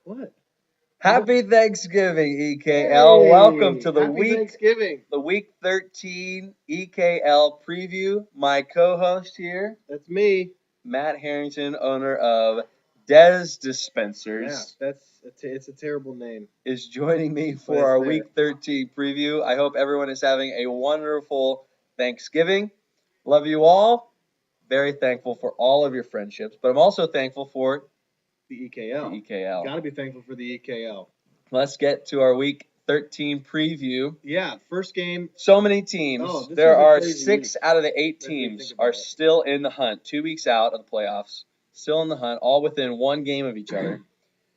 What? Happy Thanksgiving, EKL. Welcome to Happy Thanksgiving. the week 13 EKL preview. My co-host here, That's me. Matt Harrington, owner of Des Yeah, Dispensers, it's a terrible name. is joining me But for it's our there. week 13 preview. I hope everyone is having a wonderful Thanksgiving. Love you all. Very thankful for all of your friendships, but I'm also thankful for The EKL. the EKL. Got to be thankful for the EKL. Let's get to our week 13 preview. Yeah, first game. So many teams. Oh, this There was a are crazy 6 week. out of the 8 As we teams think about are it. still in the hunt. 2 weeks out of the playoffs. Still in the hunt, all within one game of each other.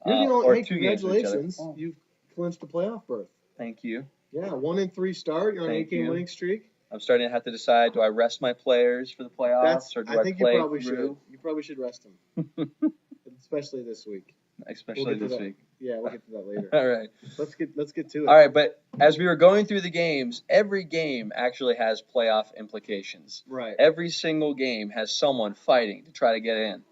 You're the only. or Hey, 2 games of each other. congratulations! Oh, You've clinched a playoff berth. thank you. Yeah, 1-3 start. You're on an Thank 8-game you. winning streak. I'm starting to have to decide, do I rest my players for the playoffs or do I think play you probably through? should. You probably should rest them, especially this week. Especially We'll get to this that. week. Yeah, we'll get to that later. All right. Let's get to it. All right, but as we were going through the games, every game actually has playoff implications. Right. Every single game has someone fighting to try to get in.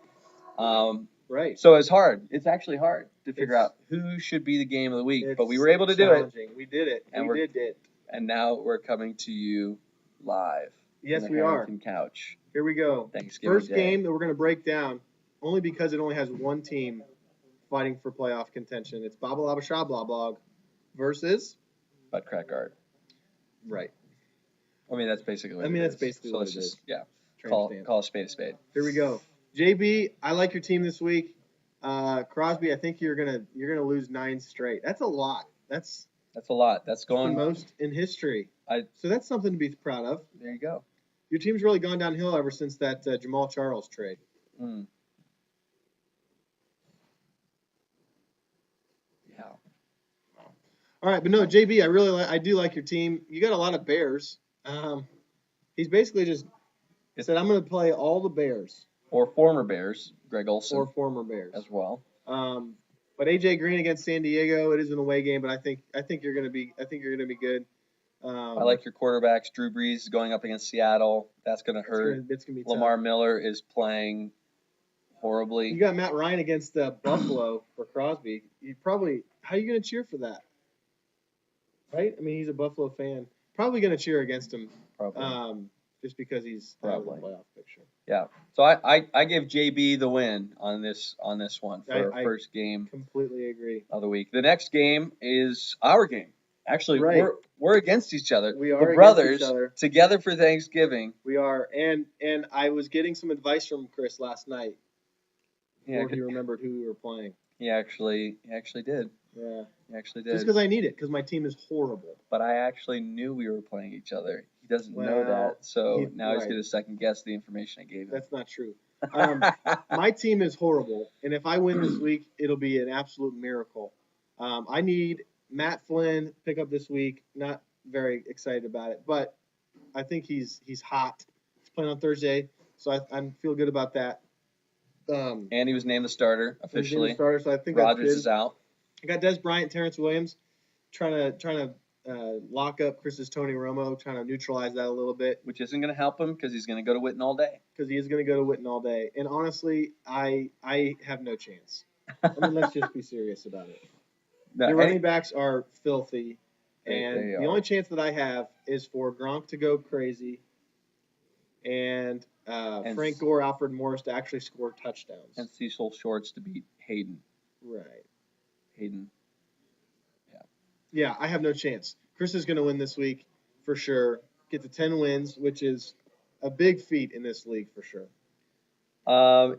Right. So it's hard. It's actually hard to figure It's- out who should be the game of the week. But we It's were able to do it, challenging. We did it. And we we're- did it. and now we're coming to you live. Yes, from the we are. Harrington Couch. Here we go. Thanksgiving First Day. game that we're going to break down, only because it only has one team fighting for playoff contention. It's Baba Laba Shablog versus. Butt crack art. Right. I mean, that's basically what I mean, it that's is. basically so what let's it just, is. yeah, Tramp stamp. call a spade a spade. Here we go. JB, I like your team this week. Crosby, I think you're gonna lose 9 straight. That's a lot. That's That's a lot. That's the going. most in history. I- So that's something to be proud of. There you go. Your team's really gone downhill ever since that Jamal Charles trade. Mm. Yeah. All right, but no, JB, I do like your team. You got a lot of Bears. He's basically just said, I'm going to play all the Bears Or former Bears, Greg Olson or former Bears. as well. But AJ Green against San Diego, it is an away game, but I think you're going to be good. I like your quarterbacks. Drew Brees going up against Seattle. That's going to hurt. It's gonna be tough. Lamar Miller is playing horribly. You got Matt Ryan against Buffalo for Crosby. How are you going to cheer for that? Right? I mean, he's a Buffalo fan. Probably going to cheer against him. Probably. Just because he's out of the Probably. playoff picture. Yeah. So I give JB the win on this one for I first game Completely agree. of the week. The next game is our game. Actually, Right. we're against each other. We are the against brothers each other. together for Thanksgiving. We are, and I was getting some advice from Chris last night Yeah, before he remembered who we were playing. he actually did. Yeah, He actually just did. because I need it, because my team is horrible. But I actually knew we were playing each other. He doesn't know Well, that, so now he's right. going to second guess the information I gave him. That's not true. My team is horrible, and if I win this week, it'll be an absolute miracle. I need Matt Flynn pick up this week. Not very excited about it, but I think he's hot. He's playing on Thursday, so I feel good about that. And he was named the starter He's officially. the starter, so I think Rodgers that's good. is out. I got Des Bryant, Terrence Williams, trying to lock up Chris's Tony Romo, trying to neutralize that a little bit Which isn't going to help him because he's going to go to Witten all day. because he is going to go to Witten all day. And honestly, I have no chance. I mean, let's just be serious about it. No, Your any- running backs are filthy, and They the are. only chance that I have is for Gronk to go crazy and Frank Gore, Alfred Morris to actually score touchdowns. and Cecil Shorts to beat Hayden. Right. Hayden. Yeah, I have no chance. Chris is going to win this week for sure. Get to 10 wins, which is a big feat in this league for sure.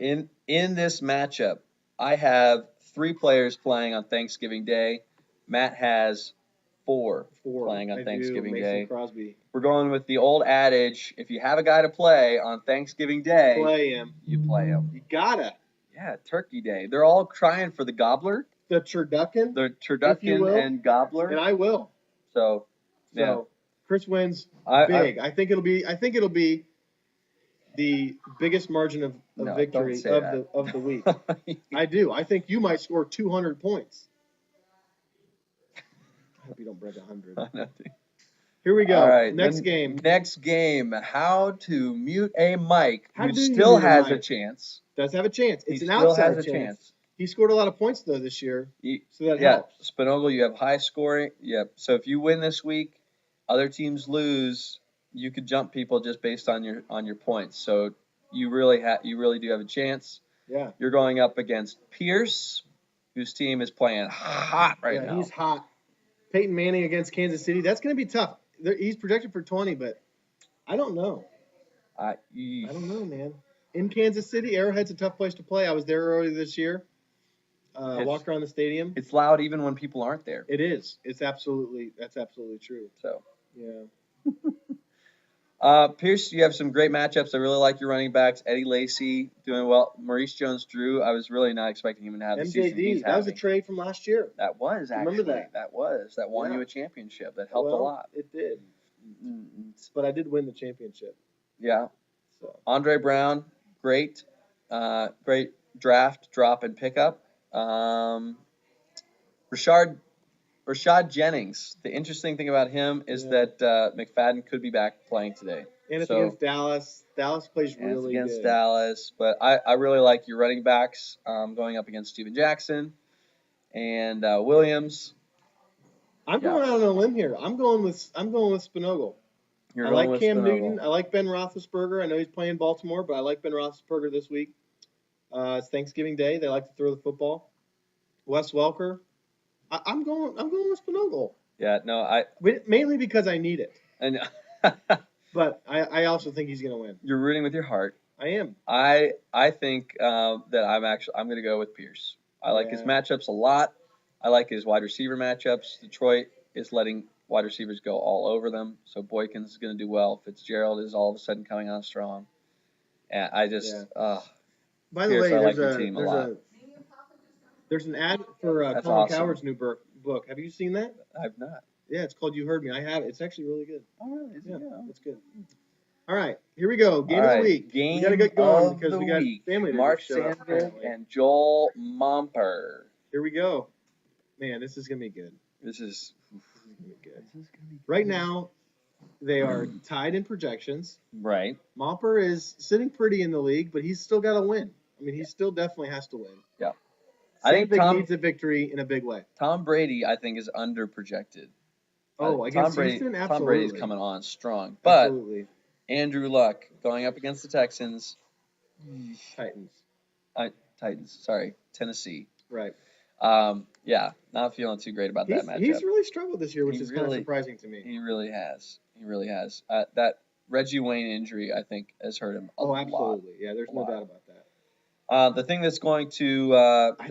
In this matchup, I have 3 players playing on Thanksgiving Day. Matt has 4 playing on I Thanksgiving do, Mason Day. Crosby. We're going with the old adage: if you have a guy to play on Thanksgiving Day, Play him. you play him. You gotta. Yeah, Turkey Day. They're all trying for the gobbler, The turducken, the If you turducken will. and gobbler. and I will. So, So yeah, Chris wins I big. I think it'll be the biggest margin of No, victory don't say of the week. I, I do. I think you might score 200 points. I hope you don't break 100. Here we go. All right, Next then game. Next game. How to mute a mic How who do you still mute a has a mic? chance. Does have a chance. He It's an still outside has a chance. He scored a lot of points though this year, so that Yeah, helps. Spinogle, you have high scoring. Yep. So if you win this week, other teams lose, you could jump people just based on your points. So you really do have a chance. Yeah. You're going up against Pierce, whose team is playing hot right Yeah, now. he's hot. Peyton Manning against Kansas City. That's going to be tough. He's projected for 20, but I don't know. I don't know, man. In Kansas City, Arrowhead's a tough place to play. I was there earlier this year. Walked around the stadium. It's loud even when people aren't there. It is. That's absolutely true. So yeah. Pierce, you have some great matchups. I really like your running backs. Eddie Lacy doing well. Maurice Jones-Drew, I was really not expecting him to have the season he's MJD, that was a having. trade from last year. That was actually. Remember that? That won you a championship. That helped a lot. It did. But I did win the championship. Yeah. So Andre Brown, great draft, drop, and pickup. Rashad Jennings. The interesting thing about him is that McFadden could be back playing today. And it's against Dallas. Dallas plays really good. Against Dallas, but I really like your running backs going up against Steven Jackson and Williams. I'm going out on a limb here. I'm going with Spinogle. I like Cam Newton. I like Ben Roethlisberger. I know he's playing Baltimore, but I like Ben Roethlisberger this week. It's Thanksgiving Day. They like to throw the football. Wes Welker. I'm going with Spinogle. Yeah, no, mainly because I need it. I know. But I also think he's going to win. You're rooting with your heart. I am. I think that I'm going to go with Pierce. I like his matchups a lot. I like his wide receiver matchups. Detroit is letting wide receivers go all over them, so Boykins is going to do well. Fitzgerald is all of a sudden coming on strong. And I just by the way, I like your team a lot. There's an ad for Colin Cowherd's new book. Have you seen that? I've not. Yeah, it's called You Heard Me. I have it. It's actually really good. Oh, really? Yeah, it's good. All right, here we go. Game of the week. We got to get going because we got family to Mark show up. Sandberg and Joel Momper. Here we go. Man, this is going to be good. This is going to be good. Right now, they are tied in projections. Right. Momper is sitting pretty in the league, but he's still got to win. I mean, he still definitely has to win. Yeah. I think Tom needs a victory in a big way. Tom Brady, I think, is underprojected. Against Houston? Absolutely. Tom Brady's coming on strong. But Andrew Luck going up against the Texans. Titans. Sorry. Tennessee. Right. Yeah, not feeling too great about that matchup. He's really struggled this year, which is kind of surprising to me. He really has. That Reggie Wayne injury, I think, has hurt him a lot. Oh, absolutely. Yeah, there's no doubt about that. The thing that's going to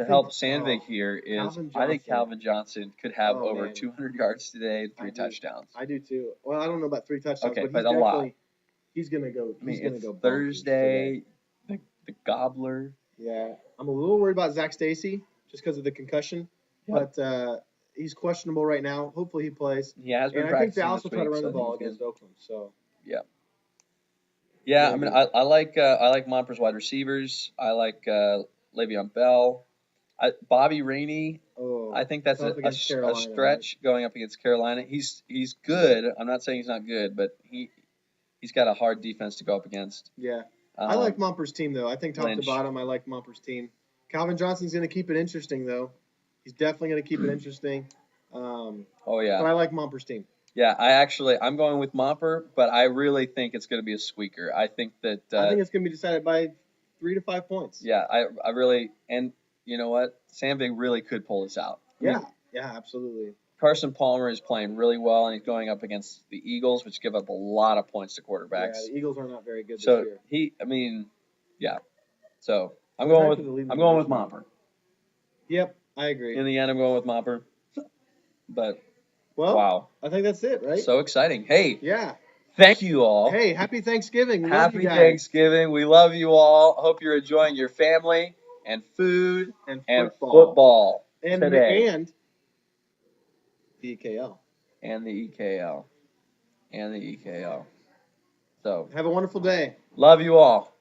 help Sandvik here is I think Calvin Johnson could have over 200 yards today and 3 touchdowns. I do too. Well, I don't know about 3 touchdowns, but a lot. He's gonna go. He's gonna go. Thursday, the Gobbler. Yeah, I'm a little worried about Zach Stacy just because of the concussion, but he's questionable right now. Hopefully he plays. He has been practicing. I think Dallas will try to run the ball against Oakland. So yeah. I mean, I like Momper's wide receivers. I like Le'Veon Bell. Bobby Rainey. I think that's a stretch going up against Carolina. He's good. I'm not saying he's not good, but he's got a hard defense to go up against. Yeah. I like Momper's team, though. I think top to bottom, I like Momper's team. Calvin Johnson's going to keep it interesting, though. He's definitely going to keep it interesting. But I like Momper's team. Yeah, I'm going with Momper, but I really think it's going to be a squeaker. I think it's going to be decided by 3 to 5 points. Yeah, I really, and you know what? Sandvik really could pull this out. Yeah, absolutely. Carson Palmer is playing really well, and he's going up against the Eagles, which give up a lot of points to quarterbacks. Yeah, the Eagles are not very good this year. So I'm going with Momper. Yep, I agree. In the end, I'm going with Momper. But wow, I think that's it, right? So exciting! Hey, yeah. Thank you all. Hey, happy Thanksgiving! Happy Thanksgiving! We love you all. Hope you're enjoying your family and food and football today. And the EKL. And the EKL. So have a wonderful day. Love you all.